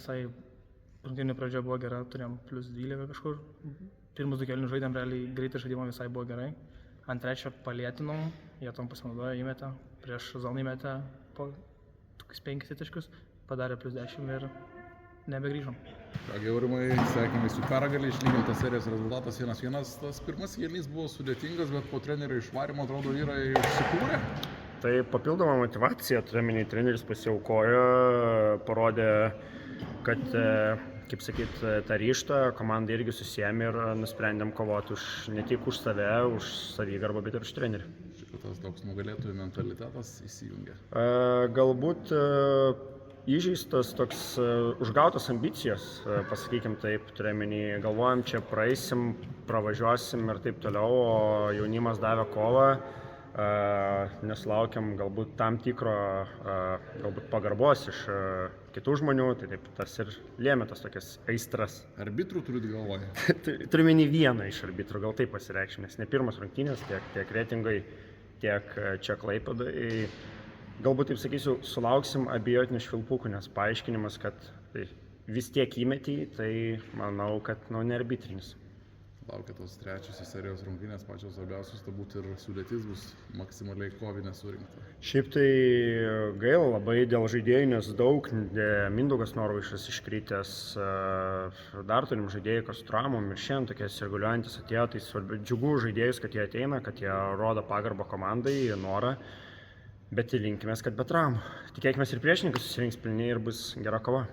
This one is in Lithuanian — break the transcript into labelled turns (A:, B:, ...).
A: visai rungtynių pradžia buvo gera, turėjom plus 12 kažkur. Pirmus 2 kėlinius žaidėm, realiai greitai žaidimo visai buvo gerai. Ant trečio palėtinom, jie tom pasinaudojo, įmetė, prieš zoną įmetė po 5 taškus, padarė plus 10 ir nebegrįžom.
B: Kągi, Aurimai, sveikinimai su pergalė, išlygintas serijos rezultatas 1-1. Tas pirmas kėlinys buvo sudėtingas, bet po trenerio išvarimo, atrodo, vyrai užsikūrė.
C: Tai papildoma motivacija, turėminį treneris pasiaukojo, parodė, kad, kaip sakyt, tą ryžtą komanda irgi susijėmė ir nusprendėm kovoti ne tik už save, už savigarbą, bet ir už trenerį.
B: Tas toks nugalėtojų mentalitetas įsijungia.
C: Galbūt įžeistas toks užgautas ambicijas, pasakykim taip, turėminį, galvojam, čia praeisim, pravažiuosim ir taip toliau, o jaunimas davė kovą. Nesulaukiam galbūt tam tikro galbūt pagarbos iš kitų žmonių, tai taip tas ir lėmė tas tokias aistras.
B: Arbitrų turit galvoje?
C: Turime ne vieną iš arbitrų, gal taip pasireikšim, nes ne pirmas rungtynės, tiek reitingai, tiek čia Klaipėdai. Galbūt, taip sakysiu, sulauksim abejotinių švilpukų, nes paaiškinimas, kad vis tiek įmetį, tai manau, kad ne arbitrinis.
B: Laukia tos trečiosios serijos rungtynės, pačios svarbiausios, turbūt ir sudėtis bus maksimaliai kovinė surinkta.
C: Šiaip tai gaila labai dėl žaidėjų, nes daug, Mindaugas Norvaišas iškritęs, dar turim žaidėjų, kas su traumom ir šiandien tokie sirguliuojantis atėjo, tai svarbi džiugu žaidėjus, kad jie ateina, kad jie rodo pagarbą komandai, norą, bet linkimės, kad be traumų. Tikėkime ir priešininkai susirinks pilni ir bus gera kova.